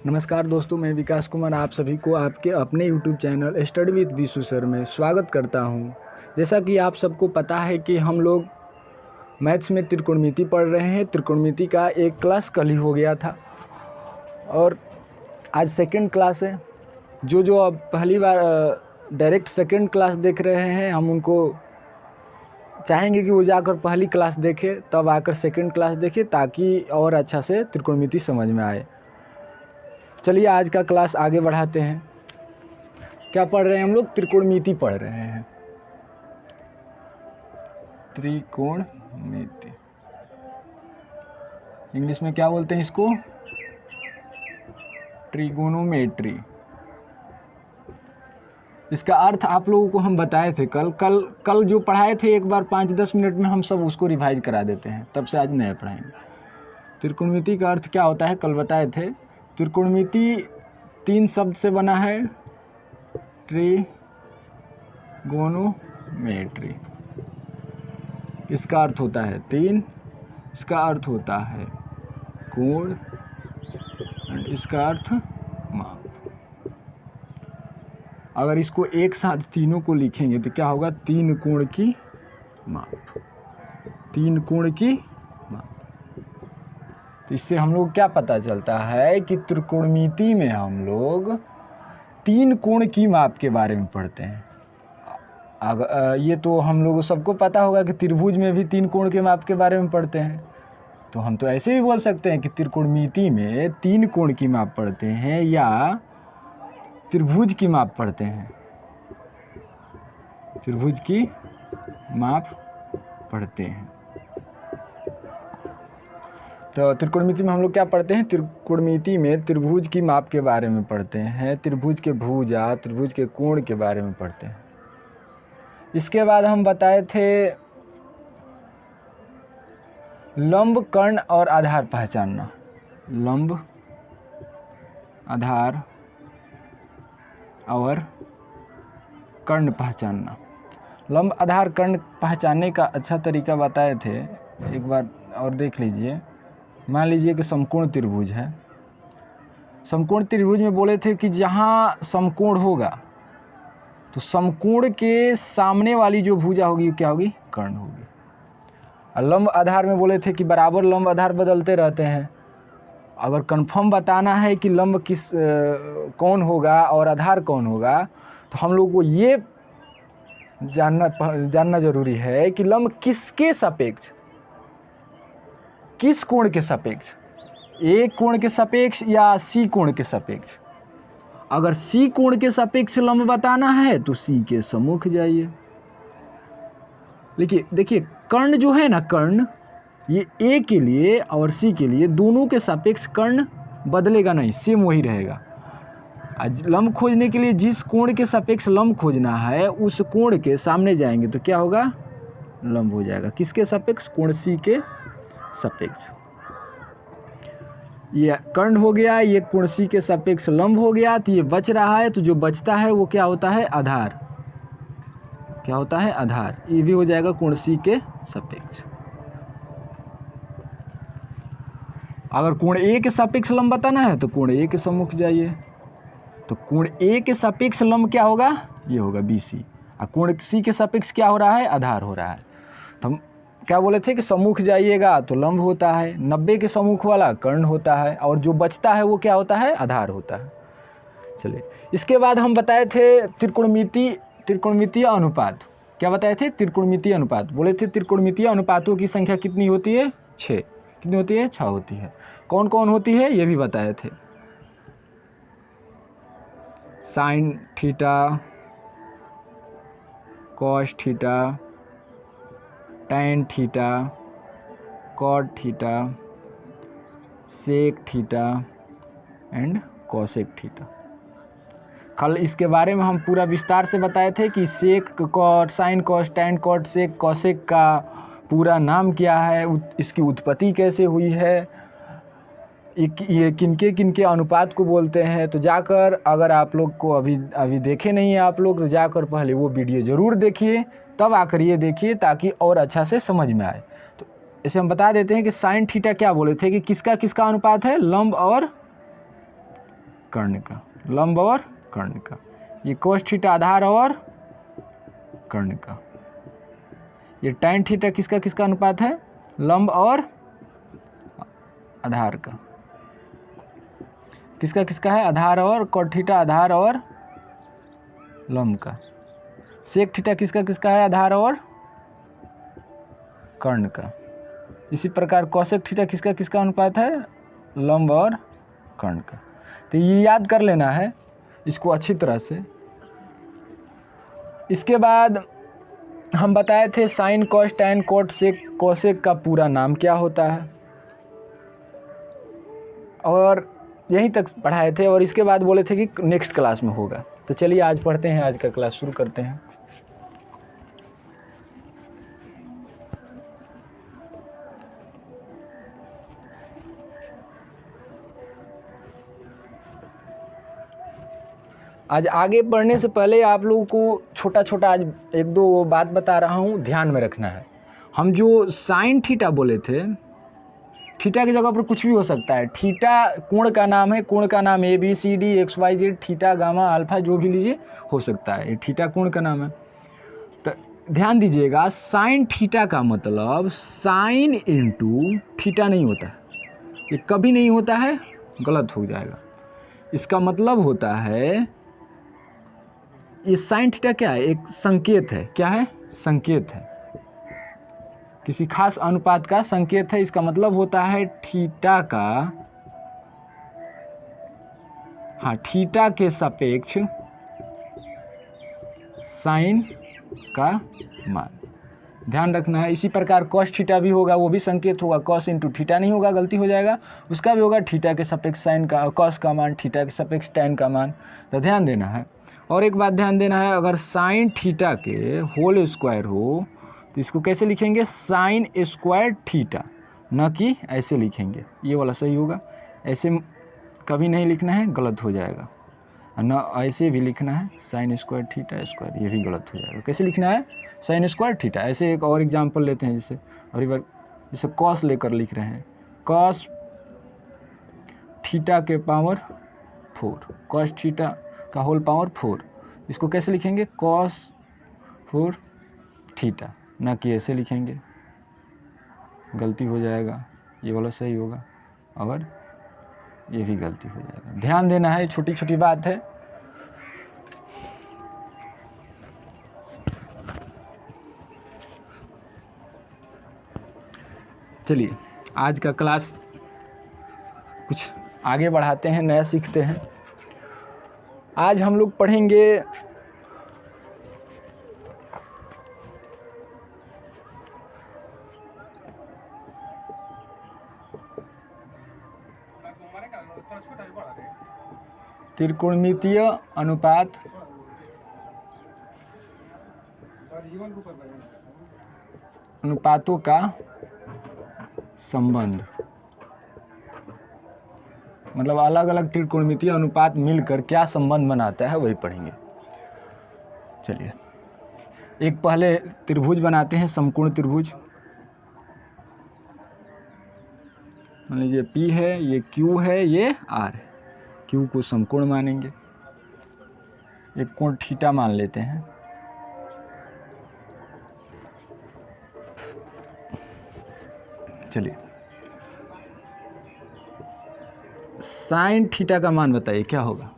नमस्कार दोस्तों, मैं विकास कुमार आप सभी को आपके अपने YouTube channel study with Vishu sir में स्वागत करता हूं। जैसा कि आप सबको पता है कि हम लोग मैथ्स में त्रिकोणमिति पढ़ रहे हैं। त्रिकोणमिति का एक क्लास कल ही हो गया था और आज सेकंड क्लास है। जो अब पहली बार डायरेक्ट सेकंड क्लास देख रहे हैं, हम उनको चाहेंगे कि वो जाकर पहली क्लास देखें, तब आकर सेकंड क्लास देखें ताकि और अच्छा से त्रिकोणमिति समझ में आए। चलिए आज का क्लास आगे बढ़ाते हैं। क्या पढ़ रहे हैं हम लोग? त्रिकोणमिति पढ़ रहे हैं। त्रिकोणमिति इंग्लिश में क्या बोलते हैं इसको? ट्रिगोनोमेट्री। इसका अर्थ आप लोगों को हम बताए थे कल जो पढ़ाए थे, एक बार 5-10 मिनट में हम सब उसको रिवाइज करा देते हैं, तब से आज नया पढ़ाएंगे। त्रिकोणमिति का अर्थ क्या होता है कल बताए थे। त्रिकोणमिति 3 शब्द से बना है। ट्रिगोनोमेट्री इसका अर्थ होता है 3, इसका अर्थ होता है कोण, एंड इसका अर्थ माप। अगर इसको एक साथ तीनों को लिखेंगे तो क्या होगा? 3 कोण की माप। 3 कोण की माप। तो इससे हम लोग क्या पता चलता है कि त्रिकोणमिति में हम लोग 3 कोण की माप के बारे में पढ़ते हैं। ये तो हम लोगों सबको पता होगा कि त्रिभुज में भी 3 कोण के माप के बारे में पढ़ते हैं। तो हम तो ऐसे भी बोल सकते हैं कि त्रिकोणमिति में 3 कोण की माप पढ़ते हैं या त्रिभुज की माप पढ़ते हैं। त्रिभुज की माप पढ़ते हैं। तो त्रिकोणमिति में हम लोग क्या पढ़ते हैं? त्रिकोणमिति में त्रिभुज की माप के बारे में पढ़ते हैं, त्रिभुज के भुजा, त्रिभुज के कोण के बारे में पढ़ते हैं। इसके बाद हम बताए थे लंब, कर्ण और आधार पहचानना। लंब, आधार और कर्ण पहचानना। लंब, आधार, कर्ण पहचानने का अच्छा तरीका बताए थे, एक बार और देख लीजिए। मान लीजिए कि समकोण त्रिभुज है। समकोण त्रिभुज में बोले थे कि जहाँ समकोण होगा तो समकोण के सामने वाली जो भुजा होगी क्या होगी? कर्ण होगी। और लंब आधार में बोले थे कि बराबर लंब आधार बदलते रहते हैं। अगर कंफर्म बताना है कि लंब कौन होगा और आधार कौन होगा, तो हम लोग को ये जानना जरूरी है कि लंब किसके सापेक्ष, किस कोण के सापेक्ष, ए कोण के सापेक्ष या सी कोण के सापेक्ष। अगर सी कोण के सापेक्ष लंब बताना है तो सी के सम्मुख जाइए। देखिए कर्ण जो है ना, कर्ण, ये ए के लिए और सी के लिए दोनों के सापेक्ष कर्ण बदलेगा नहीं, सेम वही रहेगा। आज लंब खोजने के लिए जिस कोण के सापेक्ष लंब खोजना है उस कोण के सामने जाएंगे तो क्या होगा? लंब हो जाएगा। किसके सापेक्ष? कोण सी के सापेक्ष। ये कर्ण हो गया, ये कोण सी के सापेक्ष लंब हो गया, तो ये बच रहा है। तो जो बचता है वो क्या होता है? आधार। क्या होता है? आधार। ये भी हो जाएगा कोण सी के सापेक्ष। अगर कोण ए के सापेक्ष लंब बताना है तो कोण ए के सम्मुख जाइए। तो कोण ए के सापेक्ष लंब क्या होगा? ये होगा BC। और कोण सी के सापेक्ष क्या हो रहा है? आधार हो रहा है। तो हम क्या बोले थे कि सम्मुख जाइएगा तो लंब होता है, 90 के सम्मुख वाला कर्ण होता है, और जो बचता है वो क्या होता है? आधार होता है। चलिए, इसके बाद हम बताए थे त्रिकोणमितीय अनुपात। क्या बताए थे? त्रिकोणमितीय अनुपात। बोले थे त्रिकोणमितीय अनुपातों की संख्या कितनी होती है? 6। कितनी होती है? 6 होती है। कौन कौन होती है ये भी बताए थे। Sine theta, cos theta, tan theta, cot theta, sec theta and cosec theta. कल इसके बारे में हम पूरा विस्तार से बताए थे कि sec, cot, sine, cos, tan, cot, sec, cosec का पूरा नाम क्या है, इसकी उत्पत्ति कैसे हुई है, ये किनके अनुपात को बोलते हैं। तो जाकर, अगर आप लोग को अभी देखे नहीं है आप लोग, तो जाकर पहले वो वीडियो ज़रूर देखिए, तब आकर ये देखिए ताकि और अच्छा से समझ में आए। तो इसे हम बता देते हैं कि साइन थीटा क्या बोले थे कि किसका अनुपात है? लंब और कर्ण का, लंब और कर्ण का। ये कोस थीटा आधार और कर्ण का। ये टैन थीटा किसका किसका अनुपात है? लंब और आधार का। किसका किसका है? आधार और कॉट थीटा आधार और लंब का। सेक थीटा किसका किसका है? आधार और कर्ण का। इसी प्रकार कोसेक थीटा किसका किसका अनुपात है? लंब और कर्ण का। तो ये याद कर लेना है इसको अच्छी तरह से। इसके बाद हम बताए थे sine cos tan cot sec cosec का पूरा नाम क्या होता है, और यहीं तक पढ़ाए थे। और इसके बाद बोले थे कि नेक्स्ट क्लास में होगा। तो चलिए आज पढ़ते हैं, आज का क्लास शुरू करते हैं। आज आगे बढ़ने से पहले आप लोगों को छोटा छोटा आज एक दो बात बता रहा हूँ, ध्यान में रखना है। हम जो साइन थीटा बोले थे, थीटा की जगह पर कुछ भी हो सकता है। थीटा कोण का नाम है, कोण का नाम ABCD XYZ theta gamma alpha जो भी लीजिए हो सकता है, ये थीटा कोण का नाम है। तो ध्यान दीजिएगा, साइन थीटा का मतलब साइन इंटू थीटा नहीं होता है, ये कभी नहीं होता है, गलत हो जाएगा। इसका मतलब होता है ये साइन थीटा क्या है? एक संकेत है। क्या है? संकेत है, किसी खास अनुपात का संकेत है। इसका मतलब होता है थीटा का, हाँ, थीटा के सापेक्ष साइन का मान। ध्यान रखना है। इसी प्रकार कॉस थीटा भी होगा, वो भी संकेत होगा। कॉस इंटू थीटा नहीं होगा, गलती हो जाएगा। उसका भी होगा थीटा के सापेक्ष साइन का, कॉस का मान, थीटा के सापेक्ष टैन का मान। तो ध्यान देना है। और एक बात ध्यान देना है, अगर साइन थीटा के होल स्क्वायर हो तो इसको कैसे लिखेंगे? साइन स्क्वायर थीटा, न कि ऐसे लिखेंगे। ये वाला सही होगा, ऐसे कभी नहीं लिखना है, गलत हो जाएगा। न ऐसे भी लिखना है साइन स्क्वायर थीटा स्क्वायर, ये भी गलत हो जाएगा। कैसे लिखना है? Sine square theta. ऐसे एक और एग्जांपल लेते हैं, जैसे और एक बार जैसे कॉस लेकर लिख रहे हैं, कॉस थीटा के पावर 4, कॉस थीटा का होल पावर 4। इसको कैसे लिखेंगे? कॉस 4 थीटा, ना कि ऐसे लिखेंगे, गलती हो जाएगा। ये वाला सही होगा, अगर ये भी गलती हो जाएगा। ध्यान देना है, छोटी छोटी बात है। चलिए आज का क्लास कुछ आगे बढ़ाते हैं, नया सीखते हैं। आज हम लोग पढ़ेंगे त्रिकोणमितीय अनुपात अनुपातों का संबंध। मतलब अलग अलग त्रिकोणमितीय अनुपात मिलकर क्या संबंध बनाता है, वही पढ़ेंगे। चलिए एक पहले त्रिभुज बनाते हैं, समकोण त्रिभुज। मान लीजिए P है, ये Q है, ये R है। Q को समकोण मानेंगे, एक कोण थीटा मान लेते हैं। चलिए साइन थीटा का मान बताइए क्या होगा?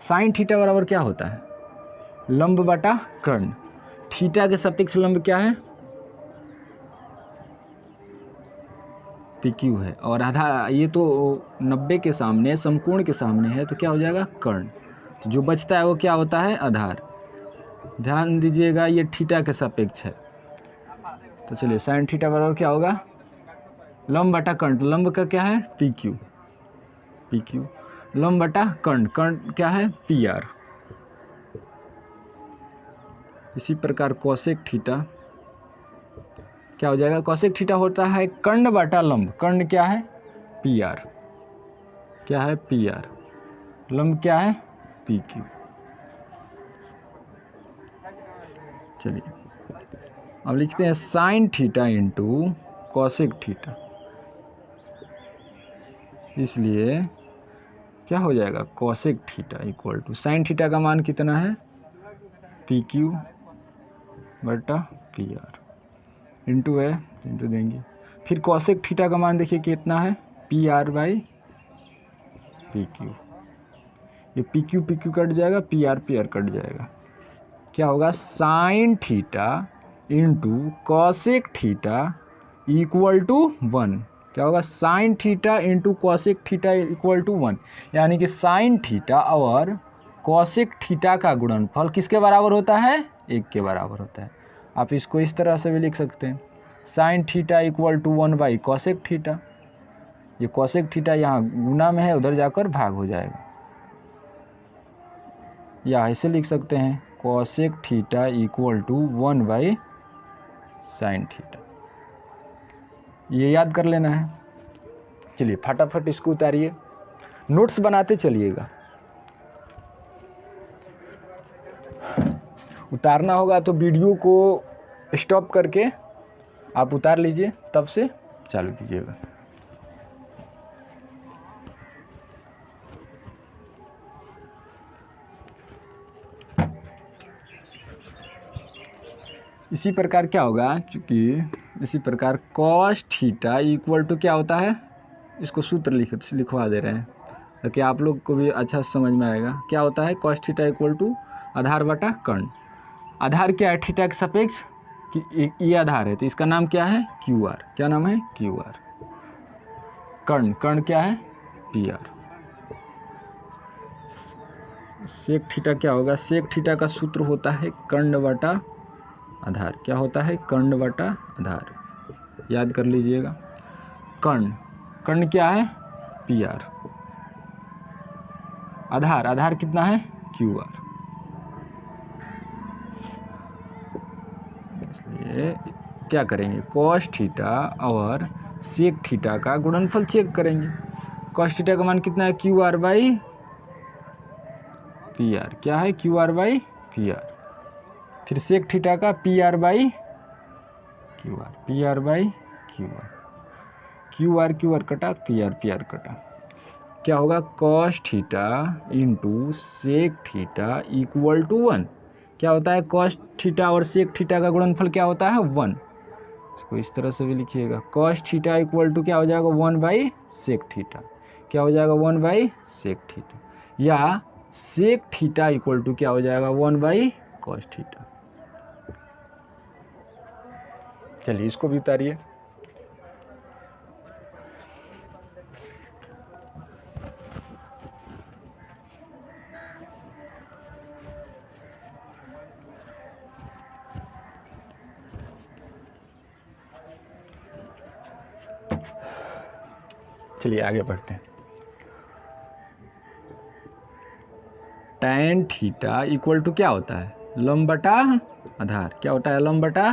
साइन थीटा बराबर क्या होता है? लंब बटा कर्ण। थीटा के सापेक्ष लंब क्या है? PQ है, और आधा ये तो 90 के सामने, समकोण के सामने है, तो क्या हो जाएगा? कर्ण। तो जो बचता है वो क्या होता है? आधार। ध्यान दीजिएगा, ये थीटा के सापेक्ष है। तो चलिए साइन थीटा बराबर क्या होगा? लंब बटा कर्ण। लंब का क्या है? PQ। लंब बटा कर्ण, कर्ण क्या है? PR। इसी प्रकार कोसेक थीटा क्या हो जाएगा? कोसेक थीटा होता है कर्ण बटा लंब। कर्ण क्या है? PR। क्या है? PR। लंब क्या है? PQ। चलिए अब लिखते हैं sine theta into cosec theta. इसलिए क्या हो जाएगा, cosec theta equal to sine theta का मान कितना है, पी क्यू बटा पी आर इंटू है, इंटू देंगे। फिर कॉसेक थीटा का मान देखिए कितना है, P R by P Q. ये पी क्यू कट जाएगा, पी आर कट जाएगा। क्या होगा, sine theta into cosec theta equal to 1। क्या होगा, sine theta into cosec theta equal to 1, यानी कि साइन थीटा और कॉसेक थीटा का गुणनफल किसके बराबर होता है, 1 के बराबर होता है। आप इसको इस तरह से भी लिख सकते हैं, sine theta equal to 1 by cosec theta. ये कॉसेक थीटा यहाँ गुना में है, उधर जाकर भाग हो जाएगा। या ऐसे लिख सकते हैं, cosec theta equal to 1 by sine theta. ये याद कर लेना है। चलिए फटाफट इसको उतारिए, नोट्स बनाते चलिएगा। उतारना होगा तो वीडियो को स्टॉप करके आप उतार लीजिए, तब से चालू कीजिएगा। इसी प्रकार क्या होगा, चूँकि इसी प्रकार कॉस थीटा इक्वल टू क्या होता है, इसको सूत्र लिखवा दे रहे हैं ताकि आप लोग को भी अच्छा समझ में आएगा। क्या होता है, कॉस थीटा इक्वल टू आधार बटा कर्ण। आधार क्या है, थीटा के सापेक्ष कि ये आधार है तो इसका नाम क्या है, क्यू आर। क्या नाम है, क्यू आर। कर्ण क्या है, पी आर। सेक थीटा क्या होगा, सेक थीटा का सूत्र होता है कर्ण बटा आधार। क्या होता है, कर्ण बटा आधार, याद कर लीजिएगा। कर्ण क्या है, पी आर। आधार कितना है, क्यू आर। इसलिए क्या करेंगे, कॉस थीटा और सेक थीटा का गुणनफल चेक करेंगे। कॉस थीटा का मान कितना है, Q R by P R. क्या है, Q R by P R. फिर सेक थीटा का P R by Q R, P R by Q R. Q R कटा, पी आर कटा। क्या होगा, cos theta into sec theta equal to 1। क्या होता है, कॉस थीटा और सेक थीटा का गुणनफल क्या होता है, 1। इसको इस तरह से भी लिखिएगा, कॉस थीटा इक्वल टू क्या हो जाएगा, 1 बाई सेक थीटा। क्या हो जाएगा, 1 बाई सेक थीटा। या सेक थीटा इक्वल टू क्या हो जाएगा, 1 बाई कॉस थीटा। चलिए इसको भी उतारिए। चलिए आगे बढ़ते हैं। टैन थीटा इक्वल टू क्या होता है, लंब बटा आधार। क्या होता है, लंब बटा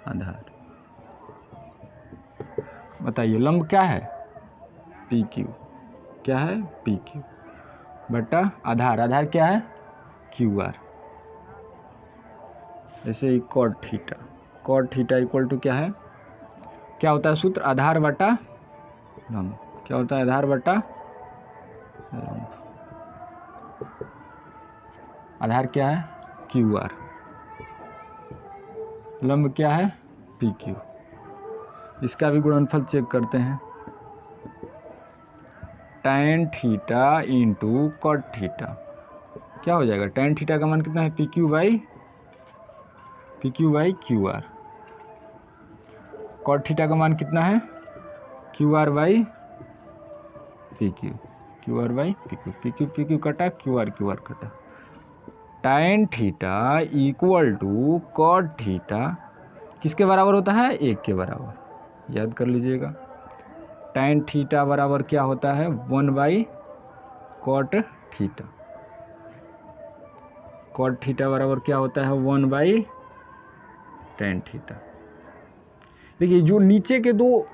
आधार। बताइए, लंब क्या है, पी क्यू। क्या है, पी क्यू बटा आधार क्या है, क्यू आर। ऐसे ही कॉट थीटा इक्वल टू क्या है, क्या होता है सूत्र, आधार बटा लंब। क्या होता है, आधार बटा लंब। आधार क्या है, क्यू आर। लंब क्या है, पी क्यू। इसका भी गुणनफल चेक करते हैं, tan theta into cot theta. क्या हो जाएगा, टैन थीटा का मान कितना है, P Q by Q R. Cot theta का मान कितना है, Q R by P Q. Q R by P Q कटा, क्यू आर कटा। Tan theta equal to cot theta किसके बराबर होता है, 1 के बराबर। याद कर लीजिएगा, टैन थीटा बराबर क्या होता है, 1 by cot theta. Cot theta बराबर क्या होता है, 1 बाई टैन थीटा। देखिए जो नीचे के दो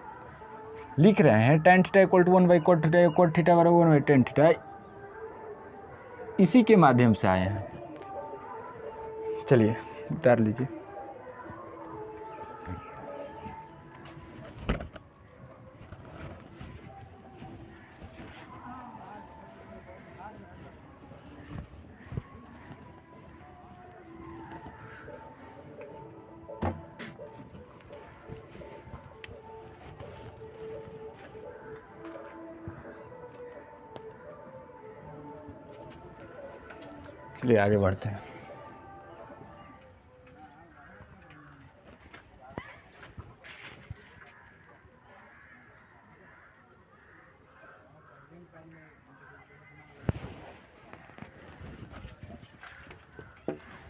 लिख रहे हैं, tan theta equal to 1 by cot theta बराबर 1 बाई टैन थीटा, इसी के माध्यम से आए हैं। चलिए उतार लीजिए। चलिए आगे बढ़ते हैं।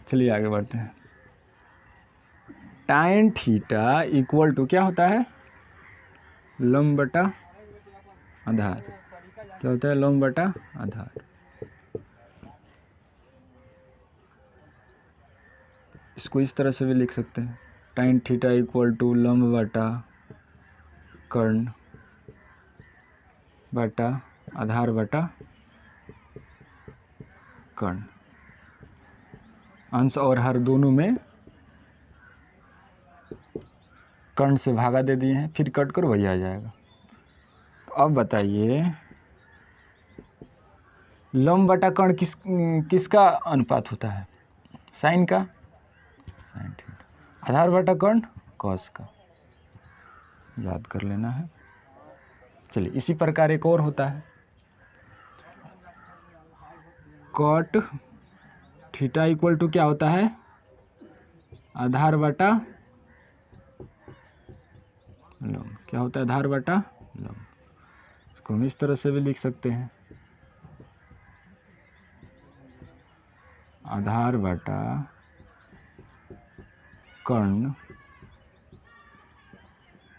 चलिए आगे बढ़ते हैं। tan थीटा इक्वल टू क्या होता है? लंब बटा आधार। क्या होता है? लंब बटा आधार। इसको इस तरह से भी लिख सकते हैं, tan थीटा इक्वल टू लंब बटा कर्ण बटा आधार बटा कर्ण। अंश और हर दोनों में कर्ण से भागा दे दिए हैं, फिर कट कर वही आ जाएगा। तो अब बताइए लंब बटा कर्ण किसका अनुपात होता है? साइन का, साइन थीटा। आधार बटा कर्ण कॉस का, याद कर लेना है। चलिए इसी प्रकार एक और होता है, कॉट थीटा इक्वल टू क्या होता है? आधार बटा लंब। क्या होता है? आधार बटा लंब। इसको हम इस तरह से भी लिख सकते हैं, आधार बटा कर्ण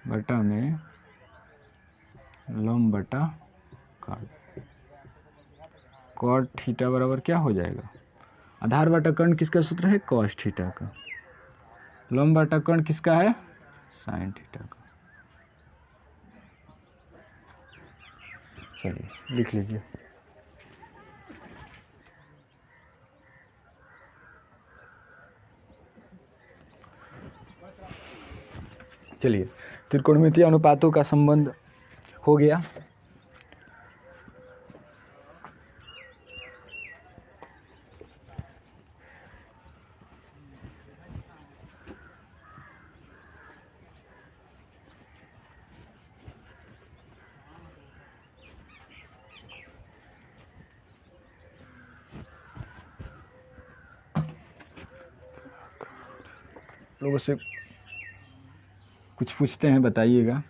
बटा में लंब बटा कर्ण। कॉट थीटा बराबर क्या हो जाएगा? आधार बटा कर्ण किसका सूत्र है? कॉस थीटा का। लंब बटा कर्ण किसका है? साइन थीटा का। चलिए लिख लीजिए। चलिए त्रिकोणमितीय अनुपातों का संबंध हो गया। लोगों से कुछ पूछते हैं, बताइएगा।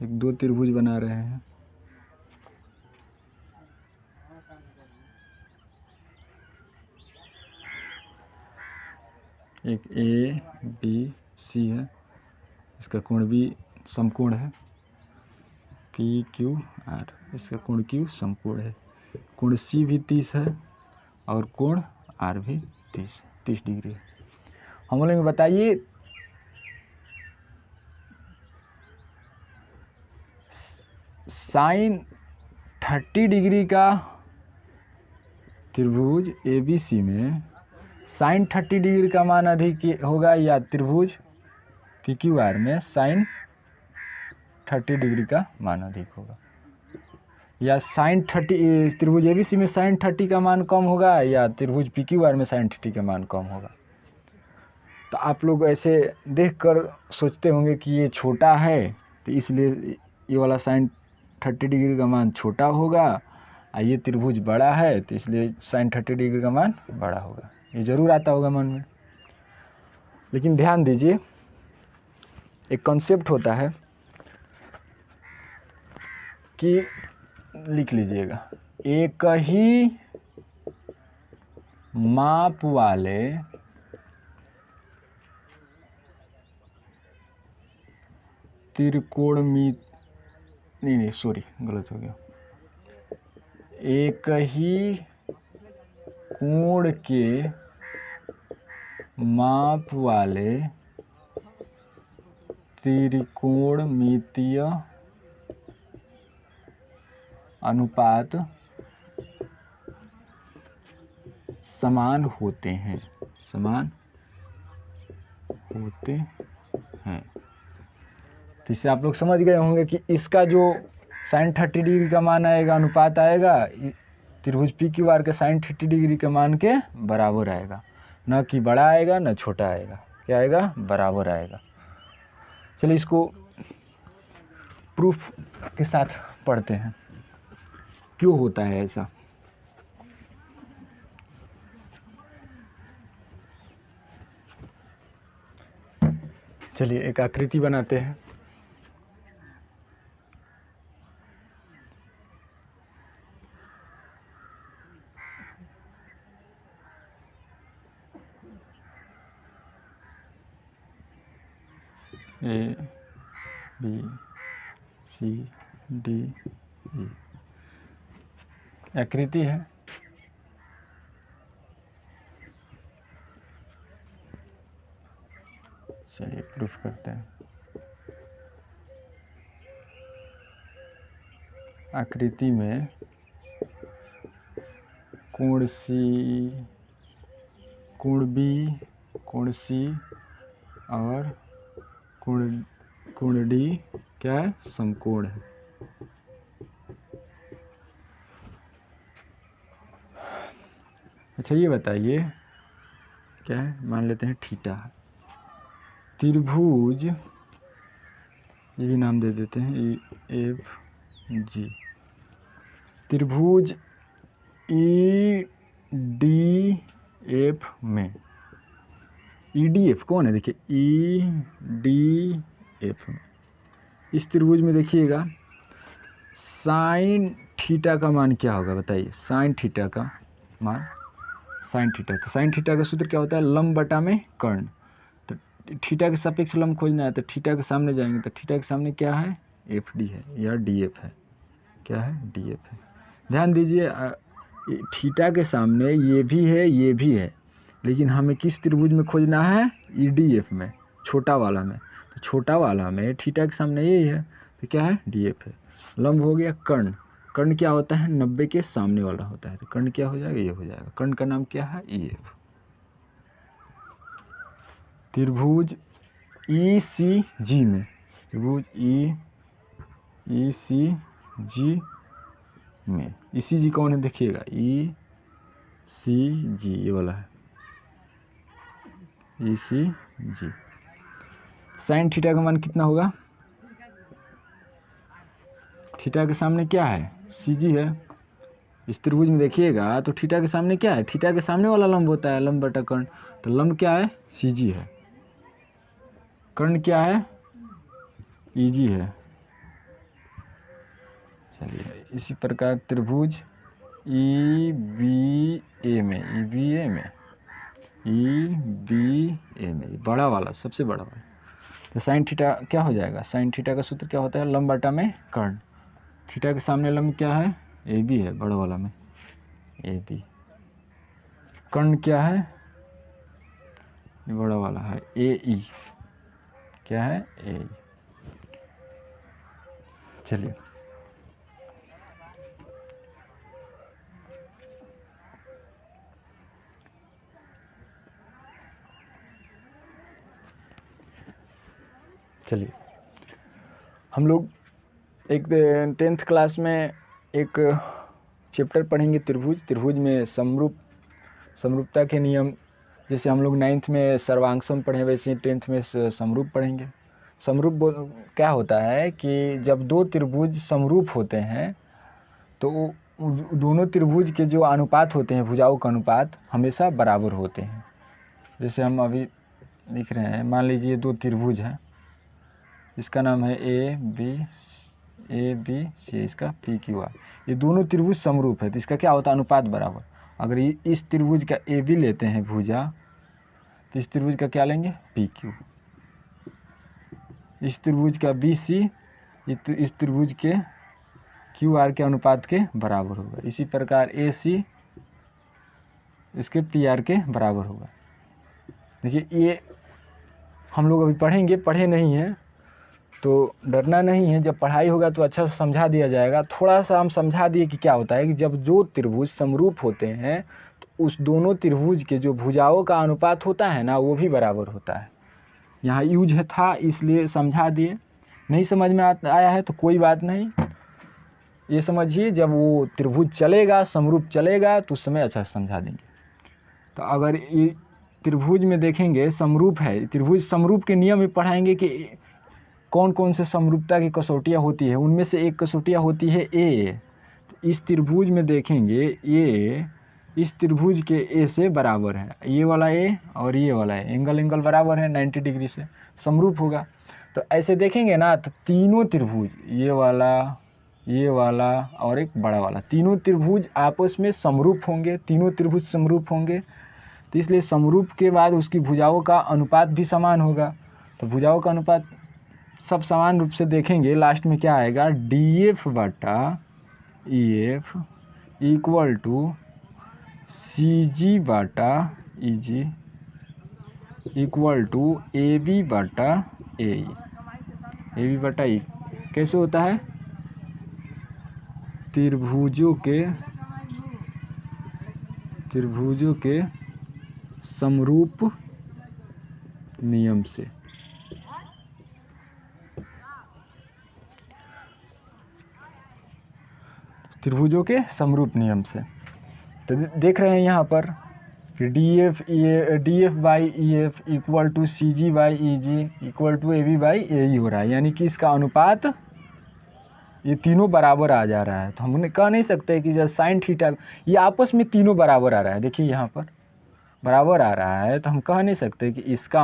एक दो त्रिभुज बना रहे हैं, एक ए बी सी है, इसका कोण भी समकोण है, पी क्यू आर, इसका कोण क्यू समकोण है। कोण सी भी 30 है और कोण आर भी 30 डिग्री है। हम बोलेंगे बताइए साइन 30 डिग्री का त्रिभुज ए बी सी में साइन 30 डिग्री का मान अधिक होगा या त्रिभुज पी क्यू आर में साइन 30 डिग्री का मान अधिक होगा, या साइन 30 त्रिभुज ए बी सी में साइन 30 का मान कम होगा या त्रिभुज पी क्यू आर में साइन 30 का मान कम होगा। तो आप लोग ऐसे देखकर सोचते होंगे कि ये छोटा है तो इसलिए ये वाला साइन 30 डिग्री का मान छोटा होगा, और ये त्रिभुज बड़ा है तो इसलिए साइन 30 डिग्री का मान बड़ा होगा। ये ज़रूर आता होगा मन में। लेकिन ध्यान दीजिए, एक कॉन्सेप्ट होता है कि लिख लीजिएगा, एक ही माप वाले नहीं सॉरी गलत हो गया, एक ही कोण के माप वाले त्रिकोणमितीय अनुपात समान होते हैं, समान होते हैं। तो इससे आप लोग समझ गए होंगे कि इसका जो साइन 30 डिग्री का मान आएगा, अनुपात आएगा, त्रिभुज पी क्यू आर के साइन 30 डिग्री के मान के बराबर आएगा, न कि बड़ा आएगा न छोटा आएगा। क्या आएगा? बराबर आएगा। चलिए इसको प्रूफ के साथ पढ़ते हैं, क्यों होता है ऐसा। चलिए एक आकृति बनाते हैं। A B C D E आकृति है। चलिए प्रूफ करते हैं। आकृति में कोण सी, कोण बी, कोण सी और कोण डी क्या है? समकोण है। अच्छा ये बताइए क्या है? मान लेते हैं थीटा। त्रिभुज, ये भी नाम दे देते हैं एफ जी। त्रिभुज ई डी एफ में, ई डी एफ कौन है? देखिए ई डी एफ में, इस त्रिभुज में देखिएगा साइन थीटा का मान क्या होगा बताइए? साइन थीटा का मान, साइन थीटा, तो साइन थीटा का सूत्र क्या होता है? लंब बटा में कर्ण। तो थीटा के सापेक्ष लंब खोजना है तो थीटा के सामने जाएंगे, तो थीटा के सामने क्या है? एफ डी है या डी एफ है। क्या है? डी एफ है। ध्यान दीजिए थीटा के सामने ये भी है, ये भी है, लेकिन हमें किस त्रिभुज में खोजना है? ई डी एफ में, छोटा वाला में। तो छोटा वाला में थीटा के सामने यही है, तो क्या है? डी एफ है। लंब हो गया कर्ण। कर्ण क्या होता है? 90 के सामने वाला होता है, तो कर्ण क्या हो जाएगा? ये हो जाएगा। कर्ण का नाम क्या है? E F. त्रिभुज ई सी जी में, त्रिभुज ई सी जी में, ई सी जी कौन है? देखिएगा ई सी जी, ये वाला है ई सी जी। साइन थीटा का मान कितना होगा? थीटा के सामने क्या है? सी जी है। इस त्रिभुज में देखिएगा तो थीटा के सामने क्या है? थीटा के सामने वाला लंब होता है, लंब बटा कर्ण। तो लंब क्या है? सी जी है। कर्ण क्या है? ई जी है। चलिए इसी प्रकार त्रिभुज ई बी ए में, ई बी ए में, ई बी ए में, बड़ा वाला, सबसे बड़ा वाला, तो साइन थीटा क्या हो जाएगा? साइन थीटा का सूत्र क्या होता है? लंब बटा में कर्ण। थीटा के सामने लंब क्या है? ए बी है, बड़ा वाला में ए बी। कर्ण क्या है? ये बड़ा वाला है ए ई। क्या है? ए ई। चलिए चलिए हम लोग एक 10th क्लास में एक चैप्टर पढ़ेंगे त्रिभुज। त्रिभुज में समरूपता के नियम, जैसे हम लोग 9th में सर्वांगसम पढ़े वैसे 10th में समरूप पढ़ेंगे। समरूप क्या होता है कि जब दो त्रिभुज समरूप होते हैं तो दोनों त्रिभुज के जो अनुपात होते हैं, भुजाओं का अनुपात हमेशा बराबर होते हैं। जैसे हम अभी लिख रहे हैं, मान लीजिए दो त्रिभुज है, इसका नाम है ए बी सी, इसका पी क्यू आर। ये दोनों त्रिभुज समरूप है तो इसका क्या होता है? अनुपात बराबर। अगर ये इस त्रिभुज का ए बी लेते हैं भुजा, तो इस त्रिभुज का क्या लेंगे? P Q. इस त्रिभुज का बी सी इस त्रिभुज के क्यू आर के अनुपात के बराबर होगा। इसी प्रकार ए सी इसके पी आर के बराबर होगा। देखिए ये हम लोग अभी पढ़ेंगे, पढ़े नहीं हैं तो डरना नहीं है, जब पढ़ाई होगा तो अच्छा से समझा दिया जाएगा। थोड़ा सा हम समझा दिए कि क्या होता है कि जब दो त्रिभुज समरूप होते हैं तो उस दोनों त्रिभुज के जो भुजाओं का अनुपात होता है ना, वो भी बराबर होता है। यहाँ यूज है था इसलिए समझा दिए। नहीं समझ में आया है तो कोई बात नहीं, ये समझिए जब वो त्रिभुज चलेगा, समरूप चलेगा तो उस समय अच्छा से समझा देंगे। तो अगर ये त्रिभुज में देखेंगे समरूप है, त्रिभुज समरूप के नियम में पढ़ाएंगे कि कौन कौन से समरूपता की कसौटियाँ होती है। उनमें से एक कसौटियाँ होती है ए। तो इस त्रिभुज में देखेंगे ए इस त्रिभुज के ए से बराबर है। ये वाला ए और ये वाला ए, एंगल बराबर है 90 डिग्री से, समरूप होगा। तो ऐसे देखेंगे ना तो तीनों त्रिभुज, ये वाला और एक बड़ा वाला, तीनों त्रिभुज आपस में समरूप होंगे, तीनों त्रिभुज समरूप होंगे। तो इसलिए समरूप के बाद उसकी भुजाओं का अनुपात भी समान होगा। तो भुजाओं का अनुपात सब समान रूप से देखेंगे, लास्ट में क्या आएगा, DF बटा EF इक्वल टू CG बटा EG इक्वल टू AB बटा AE। AB बटा E कैसे होता है, त्रिभुजों के समरूप नियम से। त्रिभुजों के समरूप नियम से। तो देख रहे हैं यहाँ पर कि DF by EF equal to CG by EG equal to AB by AE हो रहा है, यानी कि इसका अनुपात ये तीनों बराबर आ जा रहा है। तो हम कह नहीं सकते कि जब साइन थीटा, ये आपस में तीनों बराबर आ रहा है, देखिए यहाँ पर बराबर आ रहा है, तो हम कह नहीं सकते कि इसका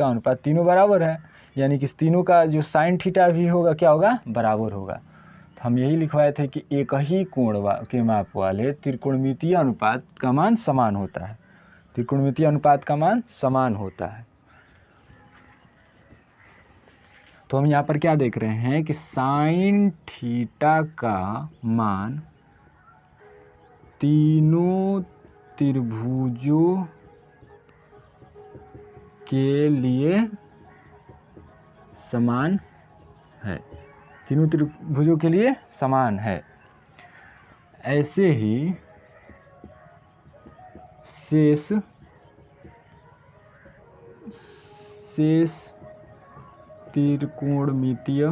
अनुपात तीनों बराबर है, यानी कि इस तीनों का जो साइन थीटा भी होगा क्या होगा, बराबर होगा। तो हम यही लिखवाए थे कि एक ही कोण के माप वाले त्रिकोणमितीय अनुपात का मान समान होता है, त्रिकोणमितीय अनुपात का मान समान होता है। तो हम यहाँ पर क्या देख रहे हैं कि साइन थीटा का मान तीनों त्रिभुजों के लिए समान है, तीनों त्रिभुजों के लिए समान है। ऐसे ही शेष त्रिकोणमितीय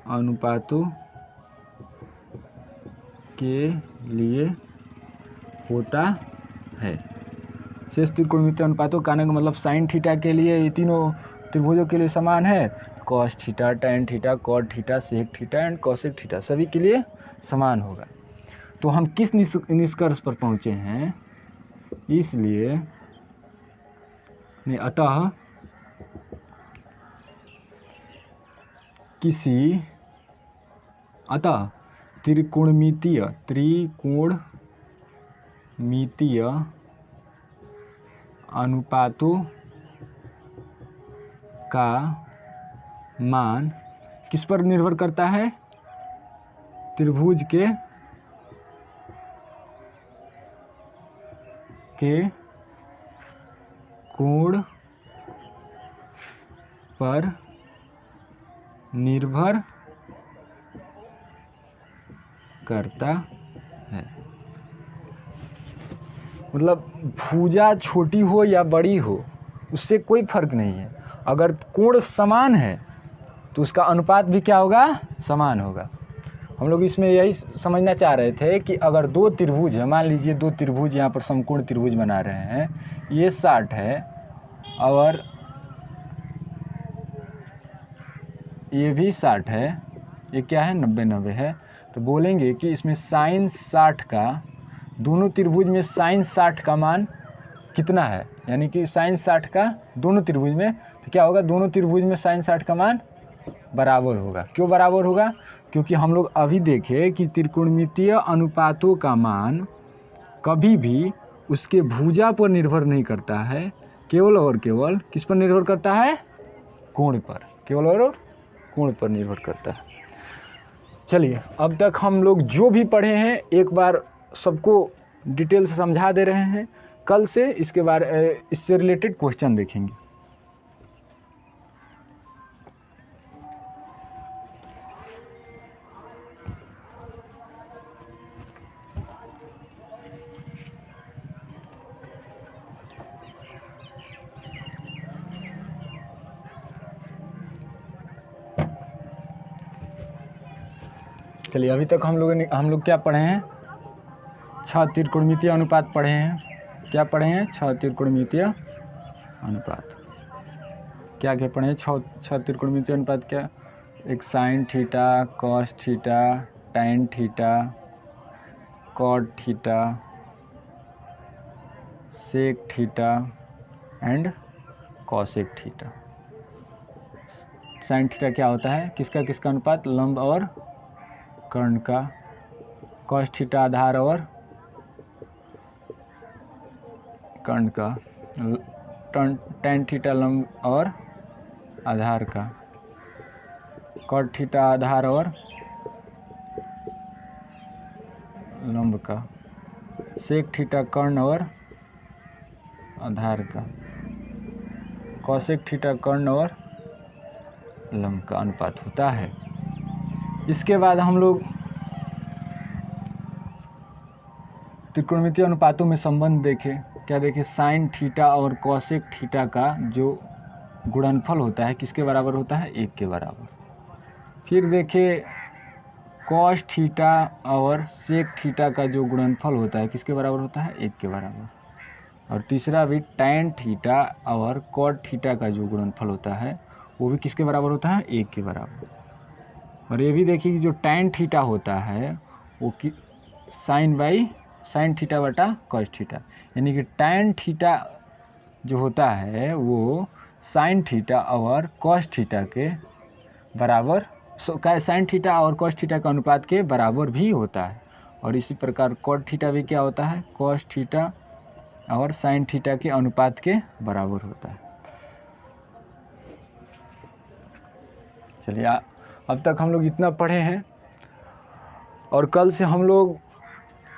अनुपातों के लिए होता है। शेष त्रिकोणमितीय अनुपातों का आने का मतलब साइन थीटा के लिए ये तीनों त्रिभुजों के लिए समान है, cos theta, tan theta, cot theta, sec theta and cosec theta सभी के लिए समान होगा। तो हम किस निष्कर्ष पर पहुँचे हैं, इसलिए अतः त्रिकोणमितीय अनुपातों का मान किस पर निर्भर करता है, त्रिभुज के कोण पर निर्भर करता है। मतलब भुजा छोटी हो या बड़ी हो उससे कोई फर्क नहीं है, अगर कोण समान है तो उसका अनुपात भी क्या होगा, समान होगा। हम लोग इसमें यही समझना चाह रहे थे कि अगर दो त्रिभुज है, मान लीजिए दो त्रिभुज यहाँ पर समकोण त्रिभुज बना रहे हैं, ये 60 है और ये भी 60 है, ये क्या है 90 है, तो बोलेंगे कि इसमें साइन 60 का, दोनों त्रिभुज में साइन 60 का मान कितना है, यानी कि साइन 60 का दोनों त्रिभुज में, तो क्या होगा, दोनों त्रिभुज में साइन 60 का मान बराबर होगा। क्यों बराबर होगा, क्योंकि हम लोग अभी देखे कि त्रिकोणमितीय अनुपातों का मान कभी भी उसके भुजा पर निर्भर नहीं करता है, केवल और केवल किस पर निर्भर करता है, कोण पर, केवल और कोण पर निर्भर करता है। चलिए अब तक हम लोग जो भी पढ़े हैं एक बार सबको डिटेल से समझा दे रहे हैं, कल से इसके बारे इससे रिलेटेड क्वेश्चन देखेंगे। चलिए अभी तक हम लोग क्या पढ़े हैं, 6 त्रिकोणमितीय अनुपात पढ़े हैं। क्या पढ़े हैं, 6 त्रिकोणमितीय अनुपात। क्या पढ़े हैं, 6 त्रिकोणमितीय अनुपात क्या, एक sign theta, cos theta, tan theta, cot theta, sec theta and cosec theta. sin theta क्या होता है, किसका किसका अनुपात, लंब और कर्ण का। cos थीटा आधार और कर्ण का। tan थीटा लंब और आधार का। cot थीटा आधार और लंब का। sec थीटा कर्ण और आधार का। cosec थीटा कर्ण और लंब का अनुपात होता है। इसके बाद हम लोग त्रिकोणमितीय अनुपातों में संबंध देखें। क्या देखें, साइन थीटा और कॉसेक थीटा का जो गुणनफल होता है किसके बराबर होता है, 1 के बराबर। फिर देखें कॉस थीटा और सेक थीटा का जो गुणनफल होता है किसके बराबर होता है, 1 के बराबर। और तीसरा भी टैन थीटा और कॉट थीटा का जो गुणनफल होता है वो भी किसके बराबर होता है, 1 के बराबर। और ये भी देखिए कि जो टैन थीटा होता है वो साइन थीटा बटा कॉस थीटा, यानी कि टैन थीटा जो होता है वो साइन थीटा और कॉस थीटा के बराबर, साइन थीटा और कॉस थीटा का अनुपात के बराबर भी होता है। और इसी प्रकार कॉट थीटा भी क्या होता है, कॉस थीटा और साइन थीटा के अनुपात के बराबर होता है। चलिए अब तक हम लोग इतना पढ़े हैं और कल से हम लोग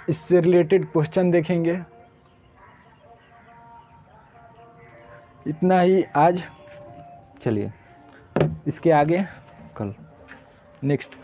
इससे रिलेटेड क्वेश्चन देखेंगे। इतना ही आज, चलिए इसके आगे कल नेक्स्ट।